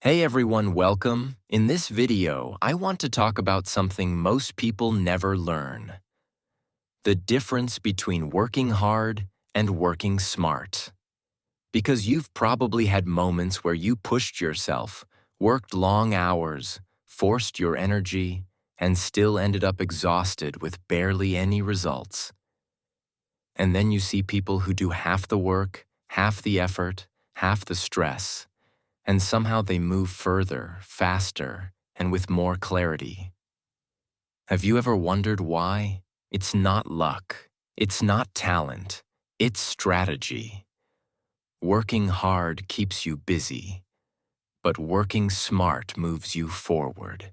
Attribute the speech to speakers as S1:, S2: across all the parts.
S1: Hey everyone, welcome. In this video, I want to talk about something most people never learn. The difference between working hard and working smart. Because you've probably had moments where you pushed yourself, worked long hours, forced your energy, and still ended up exhausted with barely any results. And then you see people who do half the work, half the effort, half the stress, and somehow they move further, faster, and with more clarity. Have you ever wondered why? It's not luck. It's not talent. It's strategy. Working hard keeps you busy, but working smart moves you forward.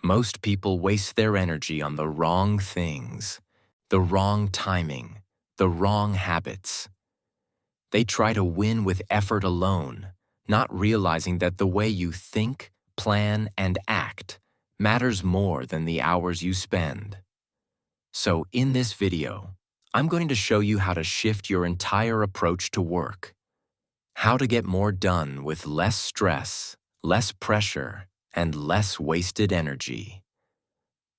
S1: Most people waste their energy on the wrong things, the wrong timing, the wrong habits. They try to win with effort alone, not realizing that the way you think, plan, and act matters more than the hours you spend. So in this video, I'm going to show you how to shift your entire approach to work, how to get more done with less stress, less pressure, and less wasted energy.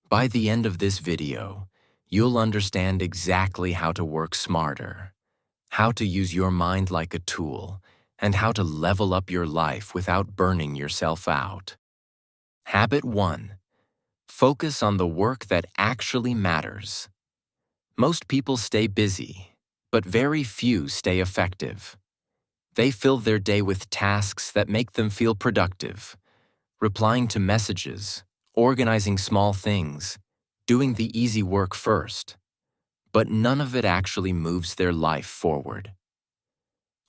S1: By the end of this video, you'll understand exactly how to work smarter, how to use your mind like a tool, and how to level up your life without burning yourself out. Habit 1. Focus on the work that actually matters. Most people stay busy, but very few stay effective. They fill their day with tasks that make them feel productive, replying to messages, organizing small things, doing the easy work first. But none of it actually moves their life forward.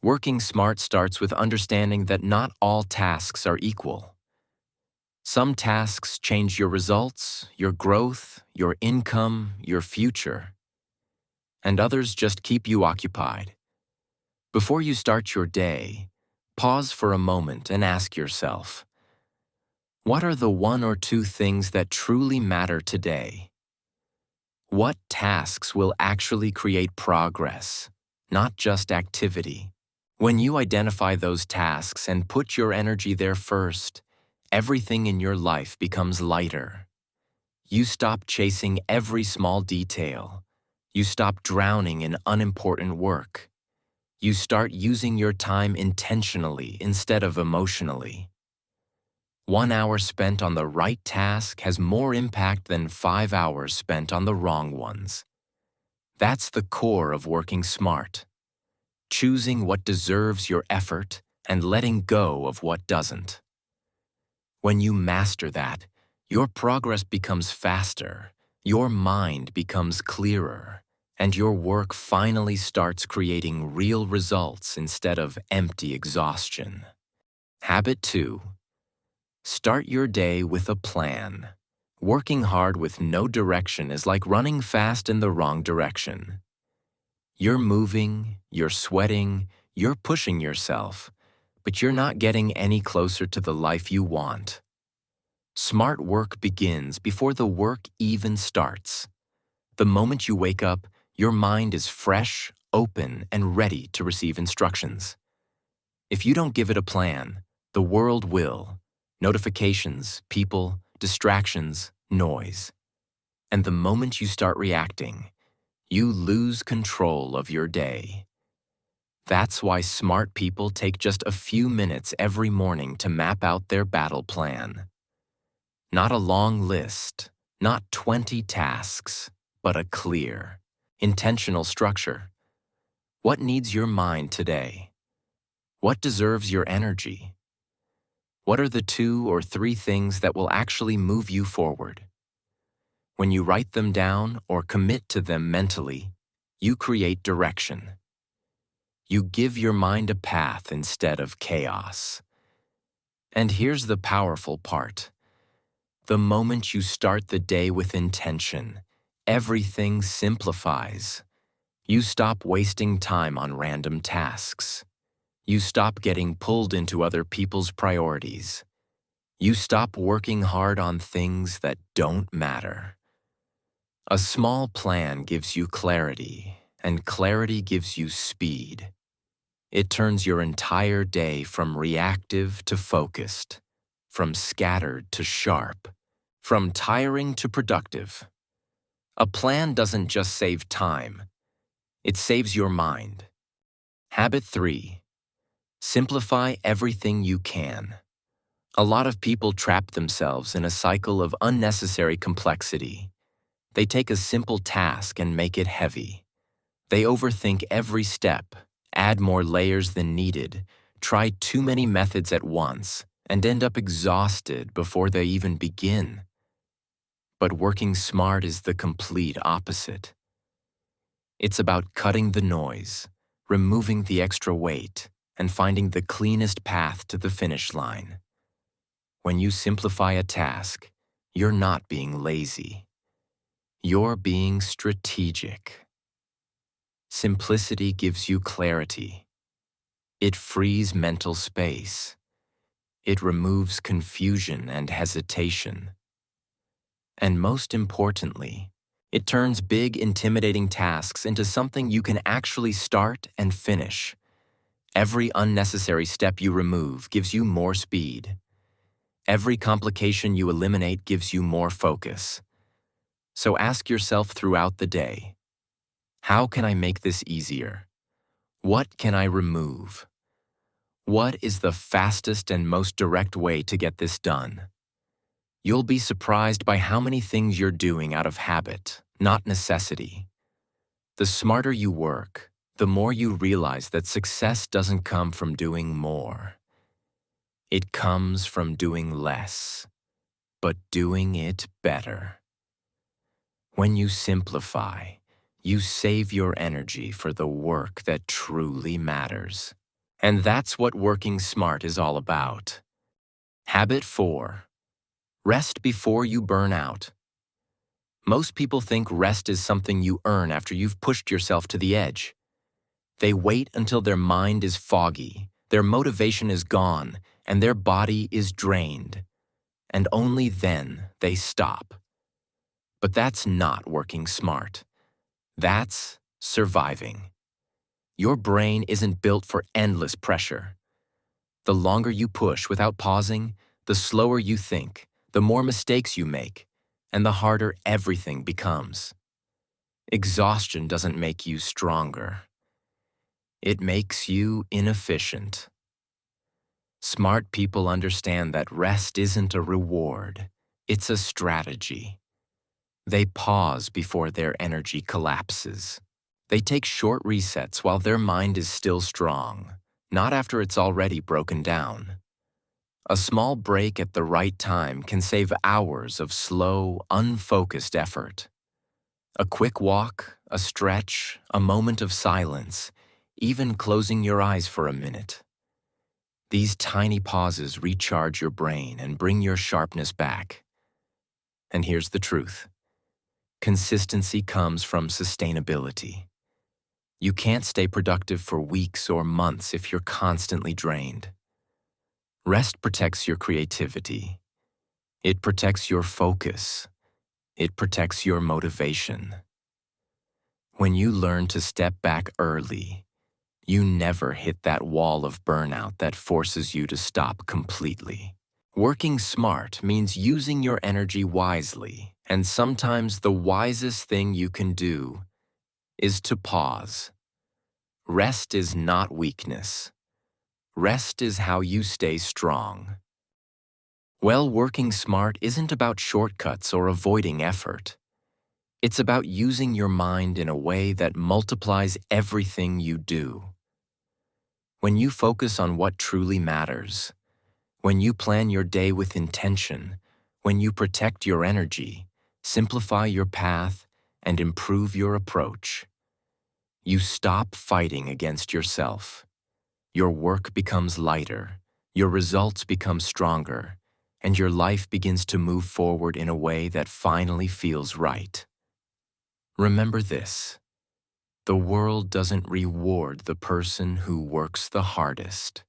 S1: Working smart starts with understanding that not all tasks are equal. Some tasks change your results, your growth, your income, your future, and others just keep you occupied. Before you start your day, pause for a moment and ask yourself, what are the one or two things that truly matter today? What tasks will actually create progress, not just activity? When you identify those tasks and put your energy there first, everything in your life becomes lighter. You stop chasing every small detail. You stop drowning in unimportant work. You start using your time intentionally instead of emotionally. 1 hour spent on the right task has more impact than 5 hours spent on the wrong ones. That's the core of working smart. Choosing what deserves your effort and letting go of what doesn't. When you master that, your progress becomes faster, your mind becomes clearer, and your work finally starts creating real results instead of empty exhaustion. Habit 2. Start your day with a plan. Working hard with no direction is like running fast in the wrong direction. You're moving, you're sweating, you're pushing yourself, but you're not getting any closer to the life you want. Smart work begins before the work even starts. The moment you wake up, your mind is fresh, open, and ready to receive instructions. If you don't give it a plan, the world will. Notifications, people, distractions, noise. And the moment you start reacting, you lose control of your day. That's why smart people take just a few minutes every morning to map out their battle plan. Not a long list, not 20 tasks, but a clear, intentional structure. What needs your mind today? What deserves your energy? What are the 2 or 3 things that will actually move you forward? When you write them down or commit to them mentally, you create direction. You give your mind a path instead of chaos. And here's the powerful part. The moment you start the day with intention, everything simplifies. You stop wasting time on random tasks. You stop getting pulled into other people's priorities. You stop working hard on things that don't matter. A small plan gives you clarity, and clarity gives you speed. It turns your entire day from reactive to focused, from scattered to sharp, from tiring to productive. A plan doesn't just save time, it saves your mind. Habit 3. Simplify everything you can. A lot of people trap themselves in a cycle of unnecessary complexity. They take a simple task and make it heavy. They overthink every step, add more layers than needed, try too many methods at once, and end up exhausted before they even begin. But working smart is the complete opposite. It's about cutting the noise, removing the extra weight, and finding the cleanest path to the finish line. When you simplify a task, you're not being lazy. You're being strategic. Simplicity gives you clarity. It frees mental space. It removes confusion and hesitation. And most importantly, it turns big, intimidating tasks into something you can actually start and finish. Every unnecessary step you remove gives you more speed. Every complication you eliminate gives you more focus. So ask yourself throughout the day, how can I make this easier? What can I remove? What is the fastest and most direct way to get this done? You'll be surprised by how many things you're doing out of habit, not necessity. The smarter you work, the more you realize that success doesn't come from doing more. It comes from doing less, but doing it better. When you simplify, you save your energy for the work that truly matters. And that's what working smart is all about. Habit 4. Rest before you burn out. Most people think rest is something you earn after you've pushed yourself to the edge. They wait until their mind is foggy, their motivation is gone, and their body is drained. And only then they stop. But that's not working smart. That's surviving. Your brain isn't built for endless pressure. The longer you push without pausing, the slower you think, the more mistakes you make, and the harder everything becomes. Exhaustion doesn't make you stronger. It makes you inefficient. Smart people understand that rest isn't a reward, it's a strategy. They pause before their energy collapses. They take short resets while their mind is still strong, not after it's already broken down. A small break at the right time can save hours of slow, unfocused effort. A quick walk, a stretch, a moment of silence, even closing your eyes for a minute. These tiny pauses recharge your brain and bring your sharpness back. And here's the truth. Consistency comes from sustainability. You can't stay productive for weeks or months if you're constantly drained. Rest protects your creativity. It protects your focus. It protects your motivation. When you learn to step back early, you never hit that wall of burnout that forces you to stop completely. Working smart means using your energy wisely, and sometimes the wisest thing you can do is to pause. Rest is not weakness. Rest is how you stay strong. Well, working smart isn't about shortcuts or avoiding effort. It's about using your mind in a way that multiplies everything you do. When you focus on what truly matters, when you plan your day with intention, when you protect your energy, simplify your path, and improve your approach, you stop fighting against yourself. Your work becomes lighter, your results become stronger, and your life begins to move forward in a way that finally feels right. Remember this: the world doesn't reward the person who works the hardest.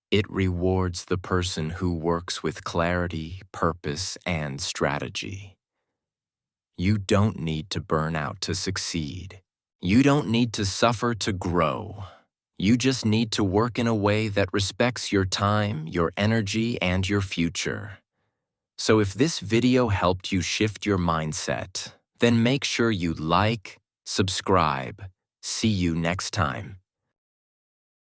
S1: It rewards the person who works with clarity, purpose, and strategy. You don't need to burn out to succeed. You don't need to suffer to grow. You just need to work in a way that respects your time, your energy, and your future. So if this video helped you shift your mindset, then make sure you like, subscribe. See you next time.